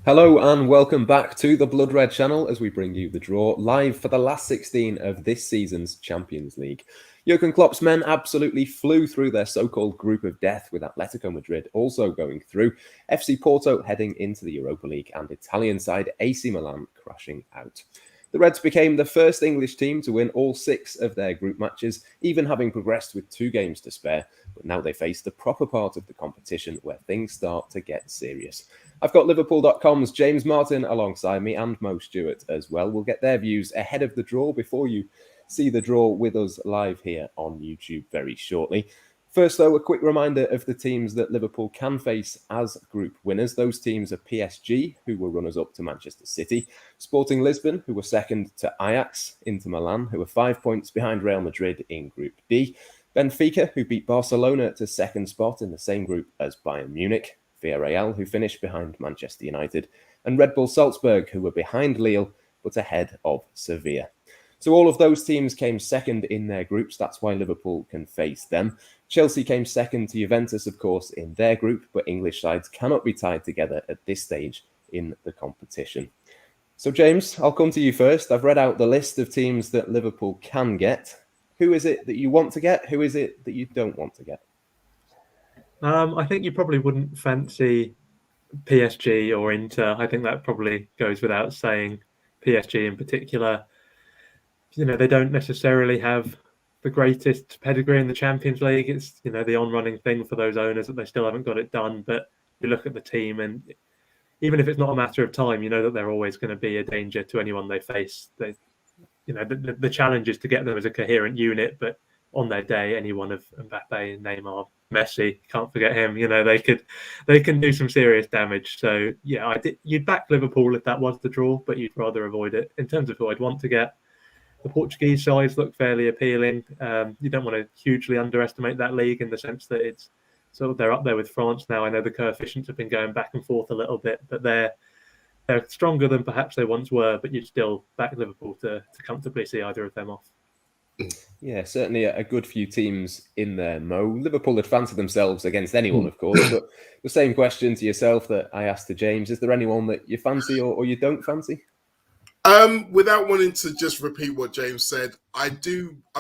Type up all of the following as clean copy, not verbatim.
Hello and welcome back to the Blood Red channel as we bring you the draw live for the last 16 of this season's Champions League. Jurgen Klopp's men absolutely flew through their so-called group of death, with Atletico Madrid also going through, FC Porto heading into the Europa League and Italian side AC Milan crashing out. The Reds became the first English team to win all 6 of their group matches, even having progressed with 2 games to spare, but now they face the proper part of the competition where things start to get serious. I've got Liverpool.com's James Martin alongside me and Mo Stewart as well. We'll get their views ahead of the draw before you see the draw with us live here on YouTube very shortly. First, though, a quick reminder of the teams that Liverpool can face as group winners. Those teams are PSG, who were runners-up to Manchester City, Sporting Lisbon, who were second to Ajax, Inter Milan, who were 5 points behind Real Madrid in Group D, Benfica, who beat Barcelona to second spot in the same group as Bayern Munich, Villarreal, who finished behind Manchester United, and Red Bull Salzburg, who were behind Lille but ahead of Sevilla. So all of those teams came second in their groups. That's why Liverpool can face them. Chelsea came second to Juventus, of course, in their group, but English sides cannot be tied together at this stage in the competition. So, James, I'll come to you first. I've read out the list of teams that Liverpool can get. Who is it that you want to get? Who is it that you don't want to get? I think you probably wouldn't fancy PSG or Inter. I think that probably goes without saying. PSG in particular, they don't necessarily have the greatest pedigree in the Champions League. It's, the on-running thing for those owners that they still haven't got it done. But you look at the team, and even if it's not a matter of time, you know that they're always going to be a danger to anyone they face. The challenge is to get them as a coherent unit, but on their day, any one of Mbappe, Neymar, Messi, can't forget him. They can do some serious damage. So yeah, you'd back Liverpool if that was the draw, but you'd rather avoid it. In terms of who I'd want to get, the Portuguese sides look fairly appealing. You don't want to hugely underestimate that league in the sense that it's sort of they're up there with France now. I know the coefficients have been going back and forth a little bit, but they're stronger than perhaps they once were. But you'd still back Liverpool to comfortably see either of them off. Yeah, certainly a good few teams in there, Mo. Liverpool had fancied themselves against anyone, of course, but the same question to yourself that I asked to James, is there anyone that you fancy or you don't fancy? Without wanting to just repeat what James said, I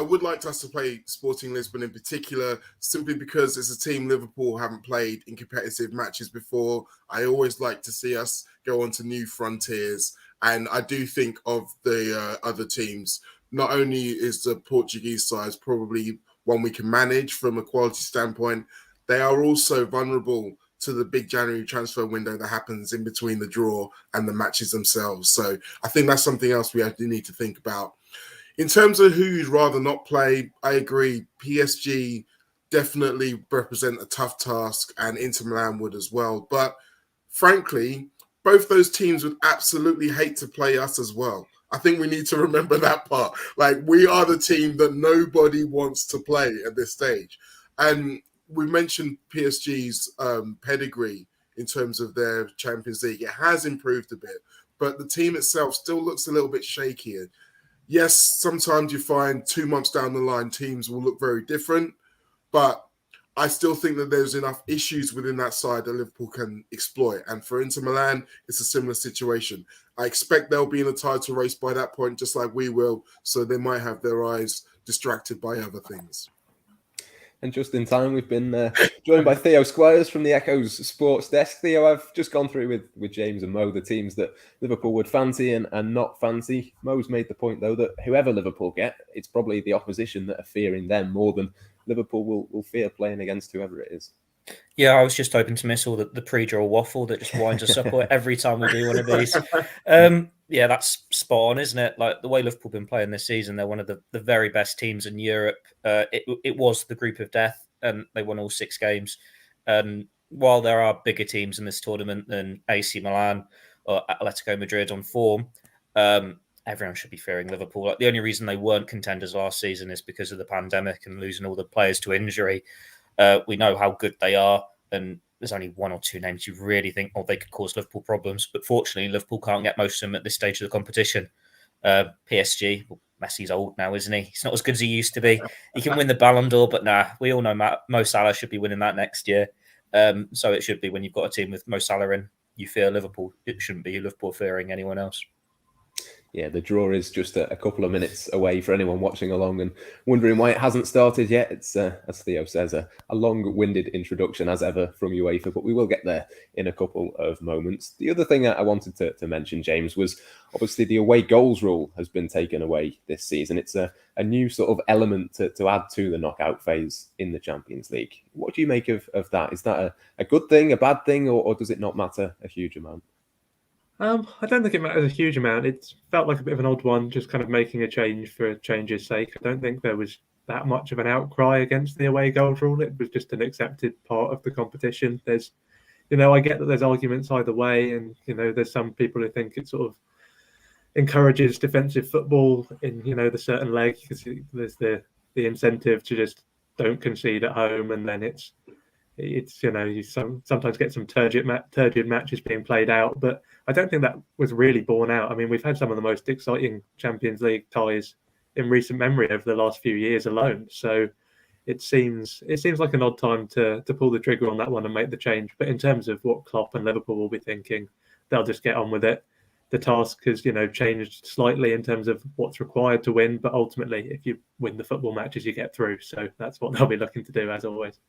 would like us to play Sporting Lisbon in particular, simply because it's a team Liverpool haven't played in competitive matches before. I always like to see us go on to new frontiers, and I do think of the other teams. Not only is the Portuguese side probably one we can manage from a quality standpoint, they are also vulnerable to the big January transfer window that happens in between the draw and the matches themselves. So I think that's something else we actually need to think about. In terms of who you'd rather not play, I agree. PSG definitely represent a tough task, and Inter Milan would as well. But frankly, both those teams would absolutely hate to play us as well. I think we need to remember that part. Like, we are the team that nobody wants to play at this stage. And we mentioned PSG's pedigree in terms of their Champions League. It has improved a bit, but the team itself still looks a little bit shakier. Yes, sometimes you find 2 months down the line, teams will look very different, but I still think that there's enough issues within that side that Liverpool can exploit. And for Inter Milan, it's a similar situation. I expect they'll be in a title race by that point, just like we will, so they might have their eyes distracted by other things. And just in time, we've been joined by Theo Squires from the Echo's Sports Desk. Theo, I've just gone through with James and Mo the teams that Liverpool would fancy and not fancy. Mo's made the point, though, that whoever Liverpool get, it's probably the opposition that are fearing them more than Liverpool will fear playing against whoever it is. Yeah, I was just hoping to miss all the pre-draw waffle that just winds us up every time we do one of these. Yeah, that's spot on, isn't it? Like the way Liverpool have been playing this season, they're one of the very best teams in Europe. It was the group of death, and they won all 6 games. While there are bigger teams in this tournament than AC Milan or Atletico Madrid on form, everyone should be fearing Liverpool. Like, the only reason they weren't contenders last season is because of the pandemic and losing all the players to injury. We know how good they are, and there's only 1 or 2 names you really think, they could cause Liverpool problems. But fortunately, Liverpool can't get most of them at this stage of the competition. PSG, Messi's old now, isn't he? He's not as good as he used to be. He can win the Ballon d'Or, but we all know Mo Salah should be winning that next year. So it should be when you've got a team with Mo Salah in you fear Liverpool. It shouldn't be Liverpool fearing anyone else. Yeah, the draw is just a couple of minutes away for anyone watching along and wondering why it hasn't started yet. It's, as Theo says, a long-winded introduction as ever from UEFA, but we will get there in a couple of moments. The other thing I wanted to mention, James, was obviously the away goals rule has been taken away this season. It's a new sort of element to add to the knockout phase in the Champions League. What do you make of that? Is that a good thing, a bad thing, or does it not matter a huge amount? I don't think it matters a huge amount. It felt like a bit of an odd one, just kind of making a change for change's sake. I don't think there was that much of an outcry against the away goals rule. It was just an accepted part of the competition. There's, I get that there's arguments either way, and there's some people who think it sort of encourages defensive football in the certain leg, because there's the incentive to just don't concede at home, and then it's you sometimes get some turgid matches being played out, but I don't think that was really borne out. I mean, we've had some of the most exciting Champions League ties in recent memory over the last few years alone. So it seems like an odd time to pull the trigger on that one and make the change. But in terms of what Klopp and Liverpool will be thinking, they'll just get on with it. The task has changed slightly in terms of what's required to win, but ultimately, if you win the football matches, you get through. So that's what they'll be looking to do, as always.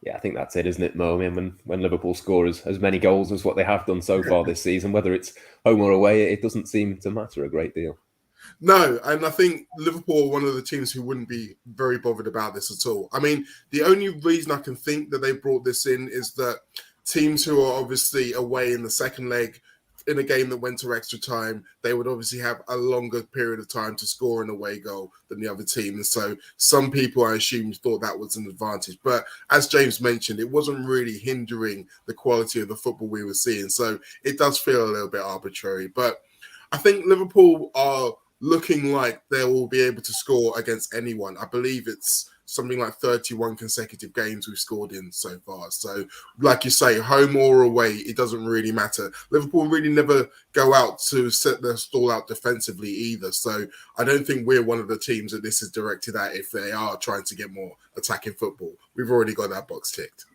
Yeah, I think that's it, isn't it, Mo? I mean, when Liverpool score as many goals as what they have done so far this season, whether it's home or away, it doesn't seem to matter a great deal. No, and I think Liverpool are one of the teams who wouldn't be very bothered about this at all. I mean, the only reason I can think that they brought this in is that teams who are obviously away in the second leg, in a game that went to extra time, they would obviously have a longer period of time to score an away goal than the other team. And so some people, I assume, thought that was an advantage. But as James mentioned, it wasn't really hindering the quality of the football we were seeing. So it does feel a little bit arbitrary. But I think Liverpool are looking like they will be able to score against anyone. I believe it's something like 31 consecutive games we've scored in so far. So, like you say, home or away, it doesn't really matter. Liverpool really never go out to set their stall out defensively either. So, I don't think we're one of the teams that this is directed at if they are trying to get more attacking football. We've already got that box ticked.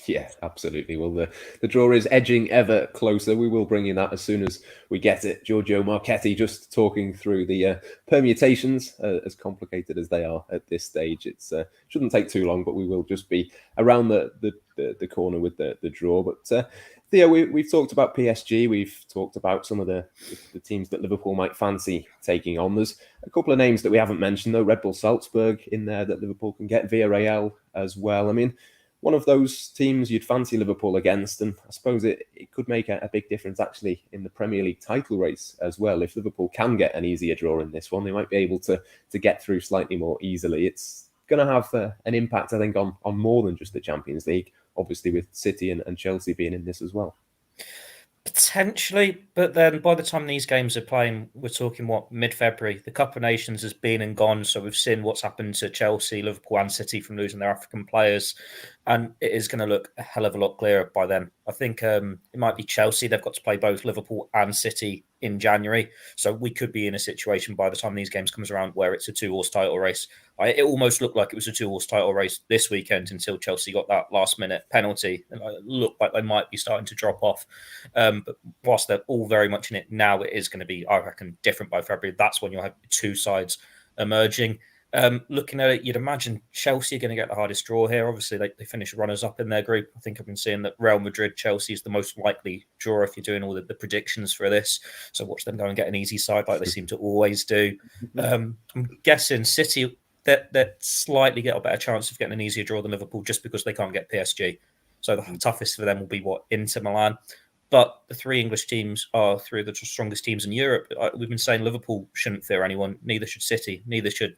Yeah, absolutely. Well, the draw is edging ever closer. We will bring you that as soon as we get it. Giorgio Marchetti just talking through the permutations, as complicated as they are at this stage. It shouldn't take too long, but we will just be around the corner with the draw. But Theo, we've talked about PSG. We've talked about some of the teams that Liverpool might fancy taking on. There's a couple of names that we haven't mentioned, though. Red Bull Salzburg in there that Liverpool can get. Villarreal as well. I mean, one of those teams you'd fancy Liverpool against, and I suppose it could make a big difference actually in the Premier League title race as well. If Liverpool can get an easier draw in this one, they might be able to get through slightly more easily. It's going to have an impact, I think, on more than just the Champions League, obviously with City and Chelsea being in this as well. Potentially, but then by the time these games are playing, we're talking mid-February. The Cup of Nations has been and gone, so we've seen what's happened to Chelsea, Liverpool, and City from losing their African players, and it is going to look a hell of a lot clearer by then. I think it might be Chelsea. They've got to play both Liverpool and City in January, so we could be in a situation by the time these games comes around where it's a two-horse title race. It almost looked like it was a two-horse title race this weekend until Chelsea got that last-minute penalty, and it looked like they might be starting to drop off. But whilst they're all very much in it now, it is going to be, I reckon, different by February. That's when you'll have two sides emerging. Looking at it, you'd imagine Chelsea are going to get the hardest draw here. Obviously, they finish runners-up in their group. I think I've been seeing that Real Madrid, Chelsea is the most likely draw if you're doing all the predictions for this. So watch them go and get an easy side like they seem to always do. I'm guessing City, that slightly get a better chance of getting an easier draw than Liverpool just because they can't get PSG. So the toughest for them will be Inter Milan. But the three English teams are three of the strongest teams in Europe. We've been saying Liverpool shouldn't fear anyone. Neither should City. Neither should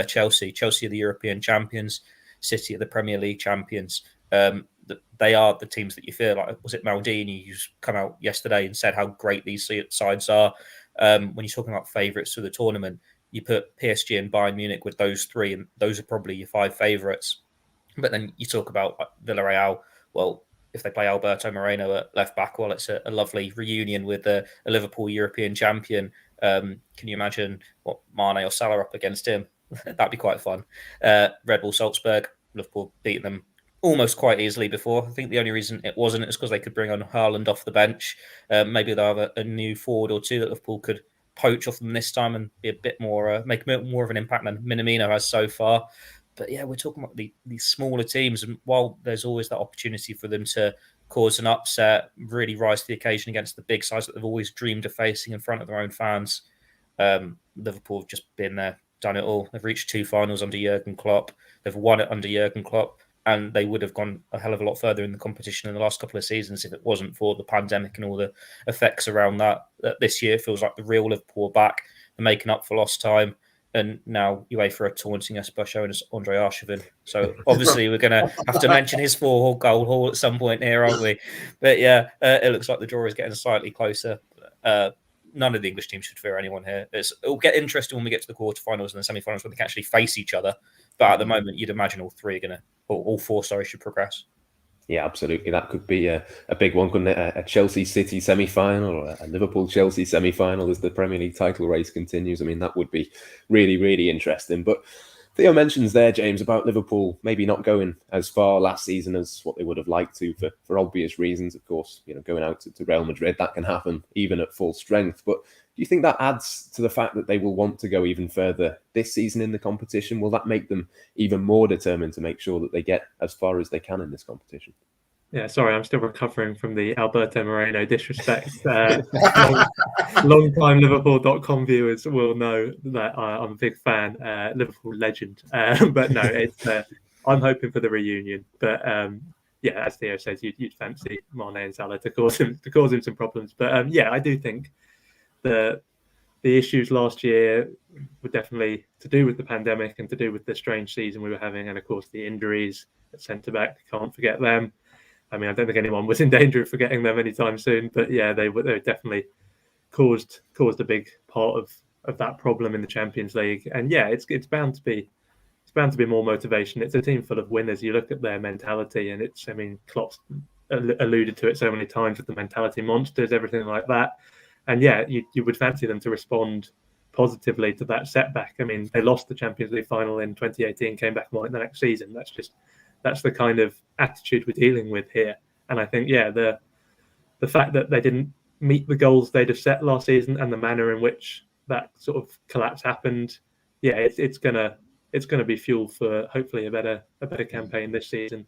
Chelsea. Chelsea are the European champions. City are the Premier League champions. They are the teams that you fear. Like, was it Maldini who's come out yesterday and said how great these sides are? When you're talking about favourites for the tournament, you put PSG and Bayern Munich with those three, and those are probably your five favourites. But then you talk about Villarreal. Well, if they play Alberto Moreno at left back, well, it's a lovely reunion with a Liverpool European champion. Can you imagine Mane or Salah up against him? That'd be quite fun. Red Bull Salzburg, Liverpool beating them almost quite easily before. I think the only reason it wasn't is because they could bring on Haaland off the bench. Maybe they'll have a new forward or two that Liverpool could poach off them this time and be a bit more, make more of an impact than Minamino has so far. But yeah, we're talking about these smaller teams, and while there's always that opportunity for them to cause an upset, really rise to the occasion against the big sides that they've always dreamed of facing in front of their own fans, Liverpool have just been there, done it all. They've reached 2 finals under Jurgen Klopp. They've won it under Jurgen Klopp, and they would have gone a hell of a lot further in the competition in the last couple of seasons if it wasn't for the pandemic and all the effects around that. This year feels like the real Liverpool are back. They're making up for lost time. And now UEFA are taunting us by showing us Andre Arshavin. So obviously we're going to have to mention his 4-goal haul at some point here, aren't we? But yeah, it looks like the draw is getting slightly closer. None of the English teams should fear anyone here. It'll get interesting when we get to the quarterfinals and the semi-finals when they can actually face each other. But at the moment, you'd imagine all four should progress. Yeah, absolutely. That could be a big one, couldn't it? A Chelsea City semi-final or a Liverpool Chelsea semi-final as the Premier League title race continues. I mean, that would be really, really interesting. But Theo mentions there, James, about Liverpool maybe not going as far last season as what they would have liked to for obvious reasons. Of course, going out to Real Madrid, that can happen even at full strength. But do you think that adds to the fact that they will want to go even further this season in the competition? Will that make them even more determined to make sure that they get as far as they can in this competition? Yeah, sorry, I'm still recovering from the Alberto Moreno disrespect. Long-time Liverpool.com viewers will know that I'm a big fan, Liverpool legend. But no, I'm hoping for the reunion. But yeah, as Theo says, you'd fancy Mane and Salah to cause him some problems. But yeah, I do think the issues last year were definitely to do with the pandemic and to do with the strange season we were having, and of course the injuries at centre back. Can't forget them. I mean, I don't think anyone was in danger of forgetting them anytime soon, but yeah, they definitely caused a big part of that problem in the Champions League. And yeah, it's bound to be more motivation. It's a team full of winners. You look at their mentality, and Klopp's alluded to it so many times with the mentality monsters, everything like that. And yeah, you would fancy them to respond positively to that setback. I mean, they lost the Champions League final in 2018, came back more in the next season. That's the kind of attitude we're dealing with here. And I think, yeah, the fact that they didn't meet the goals they'd have set last season and the manner in which that sort of collapse happened, yeah, it's gonna be fuel for hopefully a better campaign this season.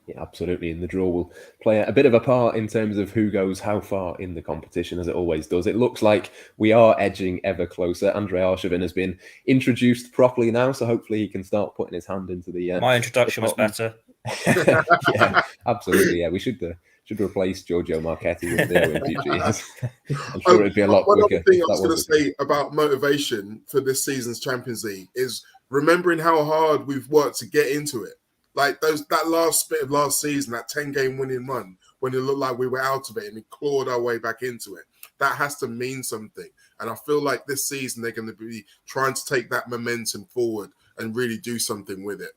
Yeah, absolutely. And the draw will play a bit of a part in terms of who goes how far in the competition, as it always does. It looks like we are edging ever closer. Andre Arshavin has been introduced properly now, so hopefully he can start putting his hand into the... My introduction was better. Yeah, absolutely. Yeah, we should replace Giorgio Marchetti with Theo in future years. I'm sure it'd be a lot quicker. One other thing I was going to say about motivation for this season's Champions League is remembering how hard we've worked to get into it. Like that last bit of last season, that 10-game winning run, when it looked like we were out of it and we clawed our way back into it. That has to mean something. And I feel like this season they're going to be trying to take that momentum forward and really do something with it.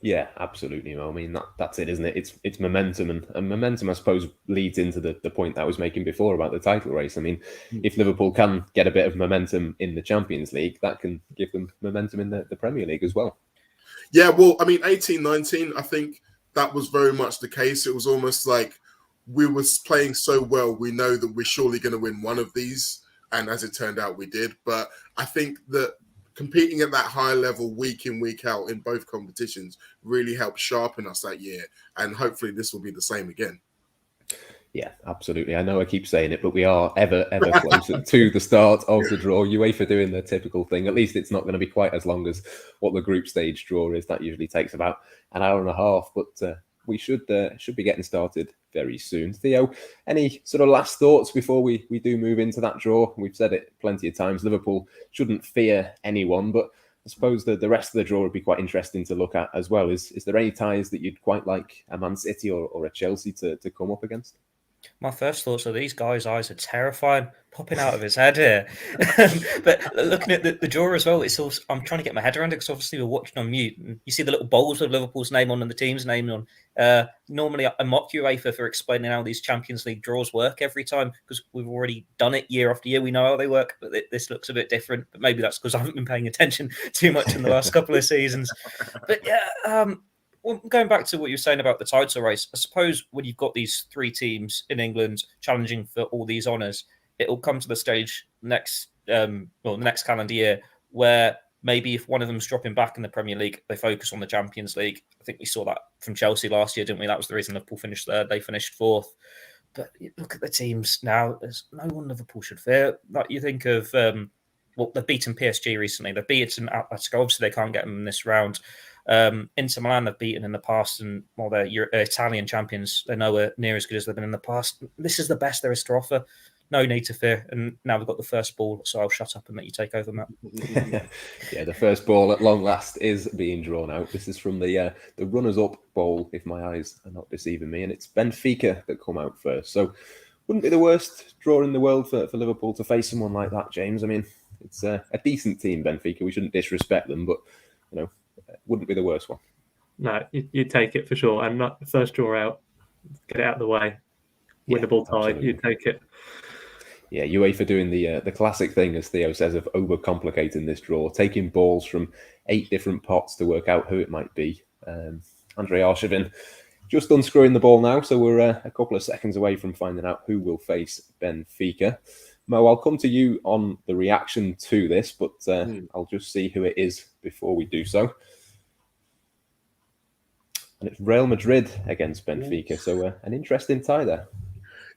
Yeah, absolutely. I mean, that's it, isn't it? It's momentum, and momentum, I suppose, leads into the point that I was making before about the title race. I mean, if Liverpool can get a bit of momentum in the Champions League, that can give them momentum in the Premier League as well. Yeah, well, I mean, 18-19, I think that was very much the case. It was almost like we were playing so well, we know that we're surely going to win one of these. And as it turned out, we did. But I think that competing at that high level week in, week out in both competitions really helped sharpen us that year. And hopefully this will be the same again. Yeah, absolutely. I know I keep saying it, but we are ever closer to the start of the draw. UEFA doing the typical thing. At least it's not going to be quite as long as what the group stage draw is. That usually takes about an hour and a half, but we should be getting started very soon. Theo, any sort of last thoughts before we do move into that draw? We've said it plenty of times. Liverpool shouldn't fear anyone, but I suppose the rest of the draw would be quite interesting to look at as well. Is there any ties that you'd quite like a Man City or a Chelsea to come up against? My first thoughts are these guys' eyes are terrifying, popping out of his head here. But looking at the draw as well, it's also, I'm trying to get my head around it because obviously we're watching on mute. And you see the little bowls with Liverpool's name on and the team's name on. Normally, I mock UEFA for explaining how these Champions League draws work every time because we've already done it year after year. We know how they work, but this looks a bit different. But maybe that's because I haven't been paying attention too much in the last couple of seasons. But yeah, Well, going back to what you were saying about the title race, I suppose when you've got these 3 teams in England challenging for all these honours, it will come to the stage the next calendar year where maybe if one of them's dropping back in the Premier League, they focus on the Champions League. I think we saw that from Chelsea last year, didn't we? That was the reason Liverpool finished third. They finished 4th. But look at the teams now. There's no one Liverpool should fear. Like you think of, they've beaten PSG recently. They've beaten Atletico. Obviously, they can't get them in this round. Inter Milan they've beaten in the past, and while they're Italian champions, they're nowhere near as good as they've been in the past. This is the best there is to offer. No need to fear. And now we've got the first ball, so I'll shut up and let you take over, Matt. Yeah, the first ball at long last is being drawn out. This is from the runners-up ball, if my eyes are not deceiving me, and it's Benfica that come out first. So wouldn't be the worst draw in the world for Liverpool to face someone like that, James. I mean, it's a decent team, Benfica. We shouldn't disrespect them, but, wouldn't be the worst one. No, you take it for sure. And not the first draw out, get it out of the way. Winnable tie, absolutely. you take it. Yeah, UEFA doing the classic thing, as Theo says, of overcomplicating this draw, taking balls from 8 different pots to work out who it might be. Andrei Arshavin just unscrewing the ball now, so we're a couple of seconds away from finding out who will face Benfica. Mo, I'll come to you on the reaction to this, but I'll just see who it is before we do so. And it's Real Madrid against Benfica, so an interesting tie there.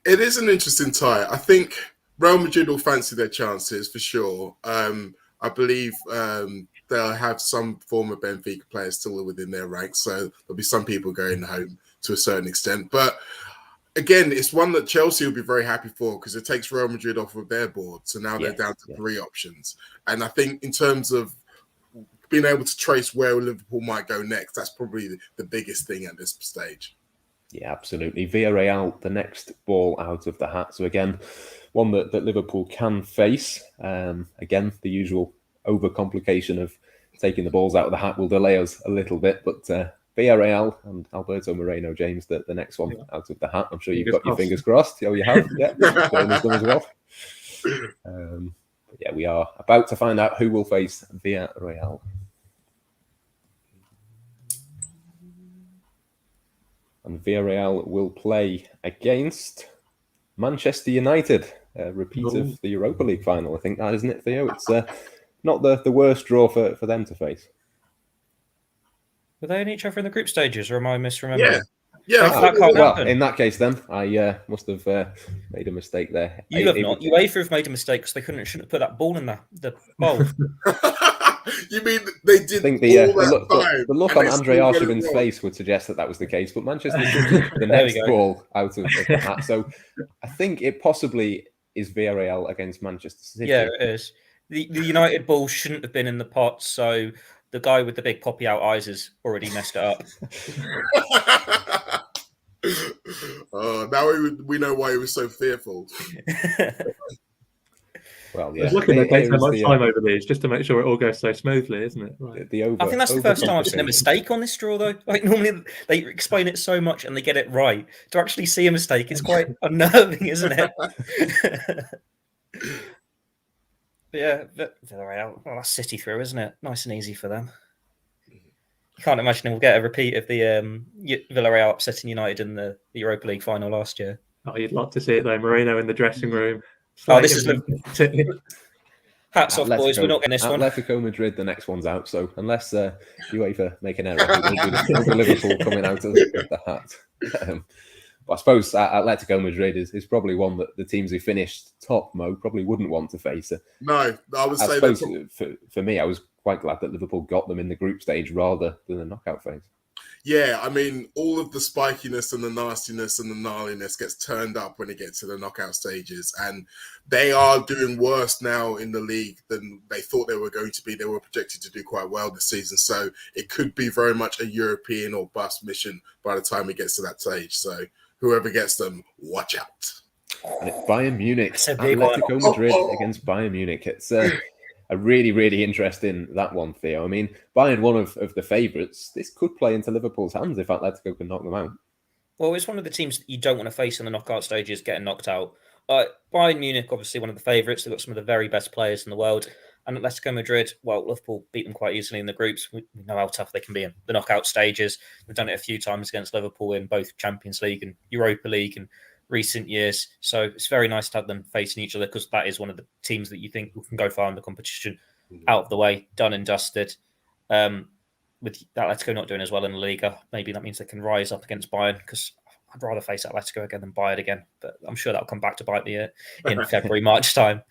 It is an interesting tie. I think Real Madrid will fancy their chances for sure. I believe they'll have some former Benfica players still within their ranks, so there'll be some people going home to a certain extent. But again, it's one that Chelsea will be very happy for because it takes Real Madrid off of their board. So now they're down to 3 options. And I think in terms of being able to trace where Liverpool might go next, that's probably the biggest thing at this stage. Yeah, absolutely. Villarreal, the next ball out of the hat. So again, one that Liverpool can face. Again, the usual overcomplication of taking the balls out of the hat will delay us a little bit. But Villarreal and Alberto Moreno, James, the next one out of the hat. I'm sure you've got your fingers crossed. Oh, you have? Yeah. As well. Yeah, we are about to find out who will face Villarreal. And Villarreal will play against Manchester United, a repeat of the Europa League final. I think that, isn't it, Theo? It's not the worst draw for them to face. Were they in each other in the group stages, or am I misremembering? Yeah. Well, in that case, then I must have made a mistake there. You have not. UEFA have made a mistake because they shouldn't have put that ball in the bowl. You mean they did? I think the look on Andrei Arshavin's face would suggest that was the case, but Manchester City the next ball out of the hat. So I think it possibly is Villarreal against Manchester City. Yeah, it is. The United ball shouldn't have been in the pot, so the guy with the big poppy out eyes has already messed it up. Now we know why he was so fearful. Well, yeah. I was looking at taking so much time over these just to make sure it all goes so smoothly, isn't it? Right. I think that's the first time I've seen a mistake on this draw, though. Like normally they explain it so much and they get it right. To actually see a mistake, it's quite unnerving, isn't it? But yeah, Villarreal, well, that's City through, isn't it? Nice and easy for them. You can't imagine we'll get a repeat of the Villarreal upsetting United in the Europa League final last year. Oh, you'd like to see it though. Moreno in the dressing room. This is hats off, boys. We're not getting this one. Atletico Madrid, the next one's out. So unless UEFA make an error, it will be Liverpool coming out of the hat. But I suppose Atletico Madrid is probably one that the teams who finished top, Mo, probably wouldn't want to face. No, I would say suppose for me, I was quite glad that Liverpool got them in the group stage rather than the knockout phase. Yeah, I mean, all of the spikiness and the nastiness and the gnarliness gets turned up when it gets to the knockout stages. And they are doing worse now in the league than they thought they were going to be. They were projected to do quite well this season. So it could be very much a European or bust mission by the time it gets to that stage. So whoever gets them, watch out. And it's Bayern Munich. Atletico Madrid against Bayern Munich. It's a really, really interesting that one, Theo. I mean, Bayern, one of the favourites, this could play into Liverpool's hands if Atletico can knock them out. Well, it's one of the teams that you don't want to face in the knockout stages getting knocked out. Bayern Munich, obviously one of the favourites. They've got some of the very best players in the world. And Atletico Madrid, well, Liverpool beat them quite easily in the groups. We know how tough they can be in the knockout stages. We've done it a few times against Liverpool in both Champions League and Europa League in recent years. So it's very nice to have them facing each other, because that is one of the teams that you think can go far in the competition. Out of the way, done and dusted. With Atletico not doing as well in the Liga, maybe that means they can rise up against Bayern, because I'd rather face Atletico again than Bayern again. But I'm sure that'll come back to bite me in February, March time.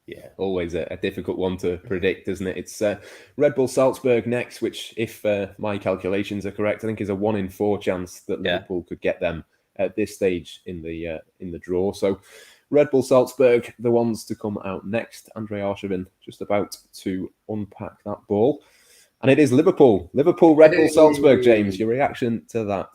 Yeah, always a difficult one to predict, isn't it? It's Red Bull Salzburg next, which, if my calculations are correct, I think is a 1 in 4 chance that Liverpool could get them at this stage in the draw. So Red Bull Salzburg, the ones to come out next. Andrei Arshavin just about to unpack that ball. And it is Liverpool, Red Bull Salzburg. James, your reaction to that?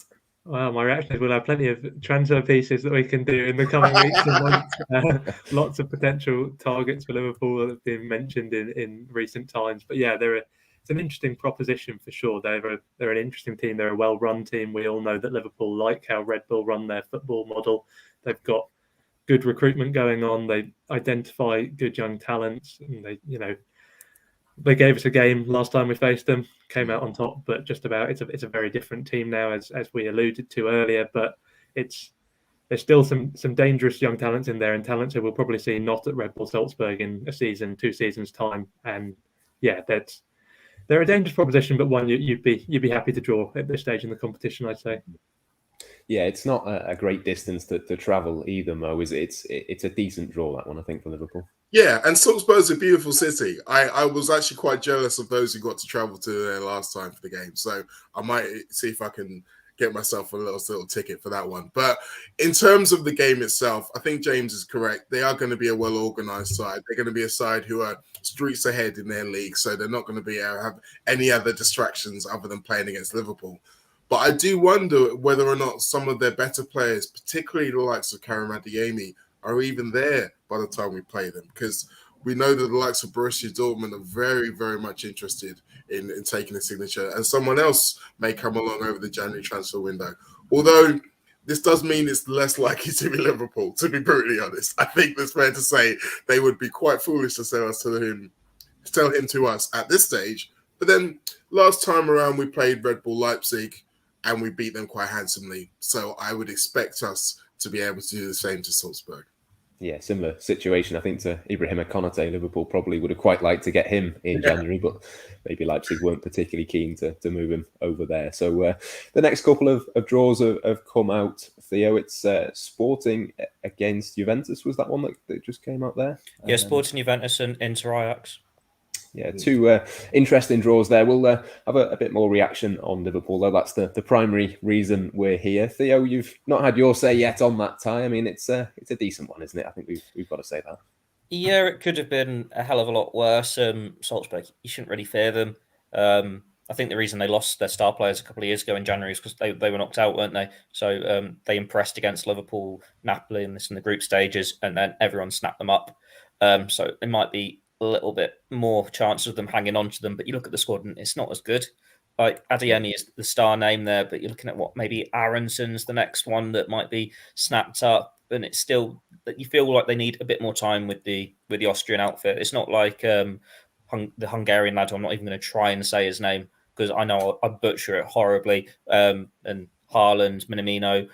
Well, my reaction is we'll have plenty of transfer pieces that we can do in the coming weeks and months. Lots of potential targets for Liverpool that have been mentioned in recent times. But yeah, it's an interesting proposition for sure. They're an interesting team. They're a well-run team. We all know that Liverpool like how Red Bull run their football model. They've got good recruitment going on. They identify good young talents, and they gave us a game last time we faced them, came out on top, but just about it's a very different team now, as we alluded to earlier. But there's still some dangerous young talents in there, and talents who we'll probably see not at Red Bull Salzburg in a season, 2 seasons time. And yeah, they're a dangerous proposition, but one you'd be happy to draw at this stage in the competition, I'd say. Yeah, it's not a great distance to travel either, Mo. It's a decent draw, that one, I think, for Liverpool. Yeah, and Salzburg's a beautiful city. I was actually quite jealous of those who got to travel to there last time for the game. So I might see if I can get myself a little ticket for that one. But in terms of the game itself, I think James is correct. They are going to be a well-organised side. They're going to be a side who are streets ahead in their league. So they're not going to have any other distractions other than playing against Liverpool. But I do wonder whether or not some of their better players, particularly the likes of Karim Adeyemi, are even there by the time we play them, because we know that the likes of Borussia Dortmund are very, very much interested in taking a signature, and someone else may come along over the January transfer window. Although this does mean it's less likely to be Liverpool, to be brutally honest. I think it's fair to say they would be quite foolish to sell him to us at this stage. But then last time around we played Red Bull Leipzig and we beat them quite handsomely. So I would expect us to be able to do the same to Salzburg. Yeah, similar situation, I think, to Ibrahima Konate. Liverpool probably would have quite liked to get him in January, but maybe Leipzig weren't particularly keen to move him over there. So the next couple of draws have come out, Theo. It's Sporting against Juventus. Was that one that just came out there? Yeah, Sporting Juventus and Inter Ajax. Yeah, 2 interesting draws there. We'll have a bit more reaction on Liverpool, though. That's the primary reason we're here. Theo, you've not had your say yet on that tie. I mean, it's a decent one, isn't it? I think we've got to say that. Yeah, it could have been a hell of a lot worse. Salzburg, you shouldn't really fear them. I think the reason they lost their star players a couple of years ago in January is because they were knocked out, weren't they? So they impressed against Liverpool, Napoli, and this in the group stages, and then everyone snapped them up. So it might be a little bit more chance of them hanging on to them, but you look at the squad and it's not as good. Like Adeyemi is the star name there, but you're looking at what maybe Aronson's the next one that might be snapped up, and it's still that you feel like they need a bit more time with the Austrian outfit. It's not like the Hungarian lad. I'm not even going to try and say his name because I know I butcher it horribly. And Haaland, Minamino,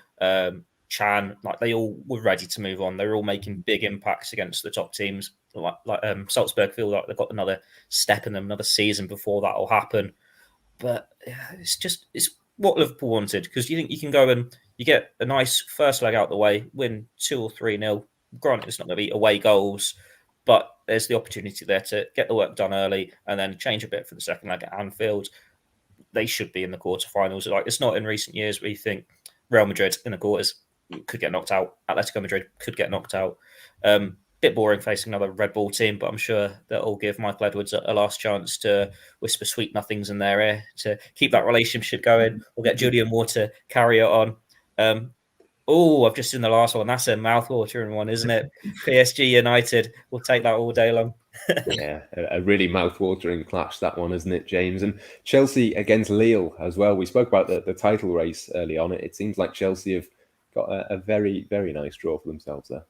Chan, like they all were ready to move on. They were all making big impacts against the top teams. Like Salzburg feel like they've got another step in them, another season before that will happen. But it's what Liverpool wanted, because you think you can go and you get a nice first leg out the way, win 2 or 3-0. Granted, it's not going to be away goals, but there's the opportunity there to get the work done early and then change a bit for the second leg at Anfield. They should be in the quarterfinals. Like it's not in recent years where you think Real Madrid in the quarters could get knocked out, Atletico Madrid could get knocked out. Bit boring facing another Red Bull team, but I'm sure that'll give Michael Edwards a last chance to whisper sweet nothings in their ear to keep that relationship going. We'll get Julian Moore to carry it on. I've just seen the last one. That's a mouthwatering one, isn't it? PSG United. We'll take that all day long. Yeah, a really mouthwatering clash, that one, isn't it, James? And Chelsea against Lille as well. We spoke about the title race early on. It seems like Chelsea have got a very, very nice draw for themselves there.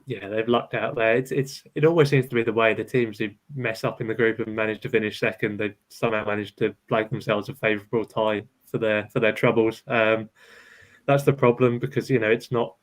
they've lucked out there. It always seems to be the way the teams who mess up in the group and manage to finish second, they somehow manage to blag themselves a favourable tie for their troubles. That's the problem because it's not.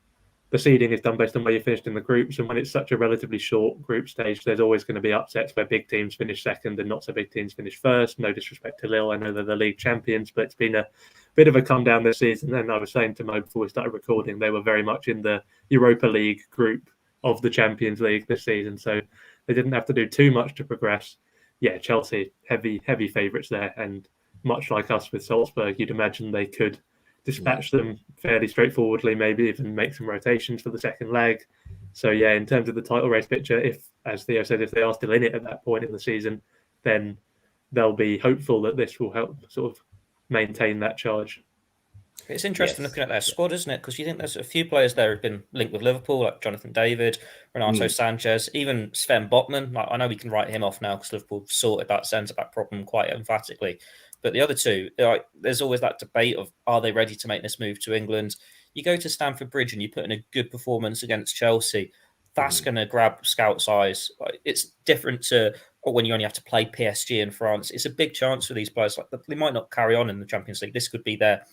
The seeding is done based on where you finished in the groups, and when it's such a relatively short group stage, there's always going to be upsets where big teams finish second and not so big teams finish first. No disrespect to Lille, I know they're the league champions, but it's been a bit of a come down this season. And I was saying to Mo before we started recording, they were very much in the Europa League group of the Champions League this season, so they didn't have to do too much to progress. Yeah, Chelsea, heavy favourites there, and much like us with Salzburg, you'd imagine they could dispatch them fairly straightforwardly, maybe even make some rotations for the second leg. So yeah, in terms of the title race picture, if, as Theo said, if they are still in it at that point in the season, then they'll be hopeful that this will help sort of maintain that charge. It's interesting looking at their squad, isn't it? Because you think there's a few players there who've been linked with Liverpool, like Jonathan David, Renato Sanchez, even Sven Botman. Like, I know we can write him off now because Liverpool sorted that centre-back problem quite emphatically. But the other two, there's always that debate of, are they ready to make this move to England? You go to Stamford Bridge and you put in a good performance against Chelsea, that's going to grab scouts' eyes. It's different to when you only have to play PSG in France. It's a big chance for these players. Like, they might not carry on in the Champions League. This could be their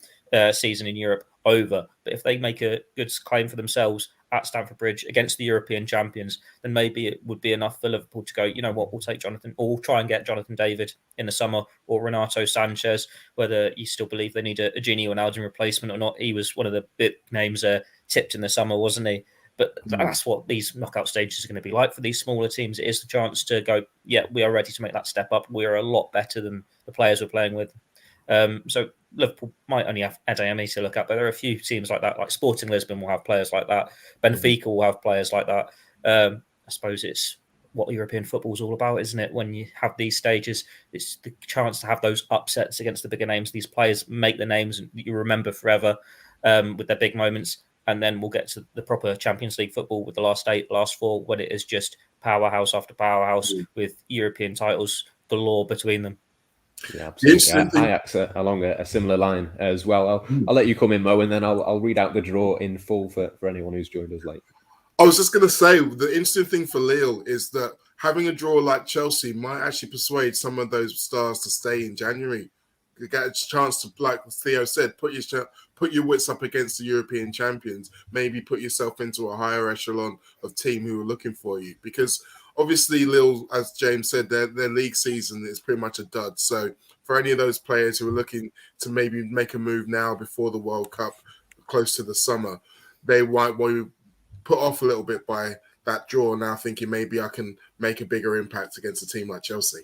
season in Europe over. But if they make a good claim for themselves at Stamford Bridge against the European champions, then maybe it would be enough for Liverpool to go, you know what, we'll take Jonathan, or we'll try and get Jonathan David in the summer, or Renato Sanchez, whether you still believe they need a Gini Wijnaldum replacement or not. He was one of the big names tipped in the summer, wasn't he? But that's what these knockout stages are going to be like for these smaller teams. It is the chance to go, yeah, we are ready to make that step up. We are a lot better than the players we're playing with. So Liverpool might only have Adeyemi to look at, but there are a few teams like that, like Sporting Lisbon will have players like that. Benfica will have players like that. I suppose it's what European football is all about, isn't it? When you have these stages, it's the chance to have those upsets against the bigger names. These players make the names that you remember forever with their big moments. And then we'll get to the proper Champions League football with the last 8, last 4, when it is just powerhouse after powerhouse with European titles galore between them. Yeah, absolutely. Ajax along a similar line as well. I'll let you come in, Mo, and then I'll read out the draw in full for anyone who's joined us late. I was just going to say, the interesting thing for Lille is that having a draw like Chelsea might actually persuade some of those stars to stay in January. You get a chance to, like Theo said, put your wits up against the European champions, maybe put yourself into a higher echelon of team who are looking for you. Because obviously Lille, as James said, their league season is pretty much a dud. So for any of those players who are looking to maybe make a move now before the World Cup, close to the summer, they might want to put off a little bit by that draw now, thinking maybe I can make a bigger impact against a team like Chelsea.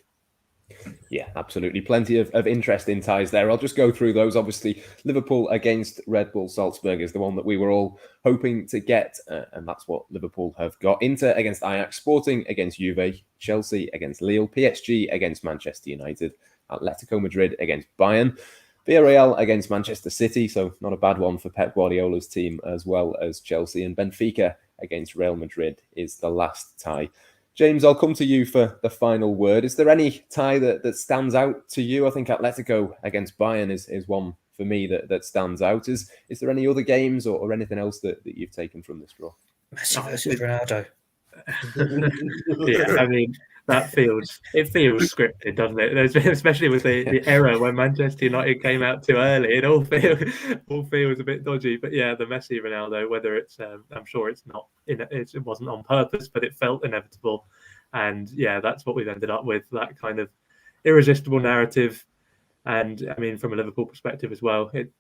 Yeah, absolutely. Plenty of interesting ties there. I'll just go through those. Obviously, Liverpool against Red Bull Salzburg is the one that we were all hoping to get, and that's what Liverpool have got. Inter against Ajax, Sporting against Juve, Chelsea against Lille, PSG against Manchester United, Atletico Madrid against Bayern, Villarreal against Manchester City, so not a bad one for Pep Guardiola's team, as well as Chelsea, and Benfica against Real Madrid is the last tie. James, I'll come to you for the final word. Is there any tie that stands out to you? I think Atletico against Bayern is one for me that stands out. Is there any other games or anything else that you've taken from this draw? Messi versus Ronaldo. Yeah, I mean, it feels scripted, doesn't it? Especially with the error when Manchester United came out too early. It all feels a bit dodgy. But yeah, the Messi Ronaldo, whether it's I'm sure it's not it wasn't on purpose, but it felt inevitable. And yeah, that's what we've ended up with, that kind of irresistible narrative. And I mean, from a Liverpool perspective as well, it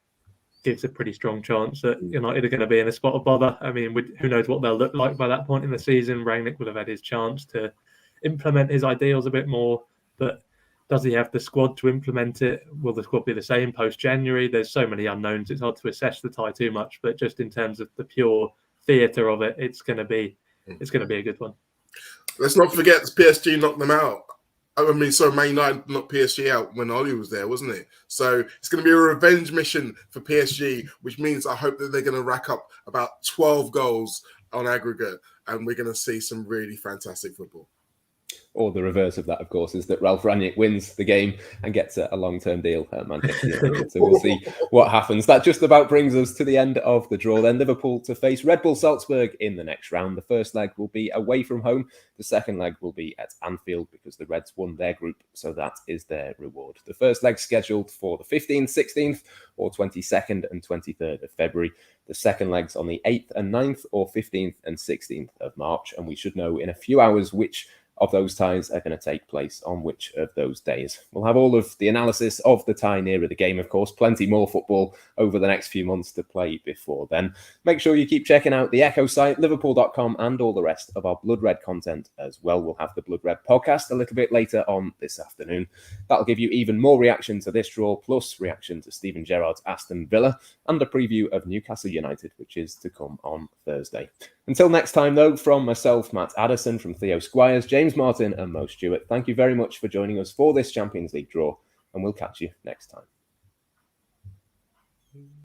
gives a pretty strong chance that United are going to be in a spot of bother. I mean, who knows what they'll look like by that point in the season. Rangnick will have had his chance to implement his ideals a bit more, but does he have the squad to implement it? Will the squad be the same post-January? There's so many unknowns. It's hard to assess the tie too much, but just in terms of the pure theatre of it, it's going to be a good one. Let's not forget PSG knocked them out. I mean, sorry, Man United knocked PSG out when Oli was there, wasn't it? So it's going to be a revenge mission for PSG, which means I hope that they're going to rack up about 12 goals on aggregate, and we're going to see some really fantastic football. Or the reverse of that, of course, is that Ralf Rangnick wins the game and gets a long-term deal at Manchester United. So we'll see what happens. That just about brings us to the end of the draw. Then Liverpool to face Red Bull Salzburg in the next round. The first leg will be away from home. The second leg will be at Anfield because the Reds won their group, so that is their reward. The first leg scheduled for the 15th, 16th, or 22nd and 23rd of February. The second leg's on the 8th and 9th, or 15th and 16th of March, and we should know in a few hours which of those ties are going to take place on which of those days. We'll have all of the analysis of the tie nearer the game, of course. Plenty more football over the next few months to play before then. Make sure you keep checking out the Echo site, liverpool.com, and all the rest of our Blood Red content as well. We'll have the Blood Red podcast a little bit later on this afternoon. That'll give you even more reaction to this draw, plus reaction to Steven Gerrard's Aston Villa, and a preview of Newcastle United, which is to come on Thursday. Until next time, though, from myself, Matt Addison, from Theo Squires, James Martin and Mo Stewart, thank you very much for joining us for this Champions League draw, and we'll catch you next time.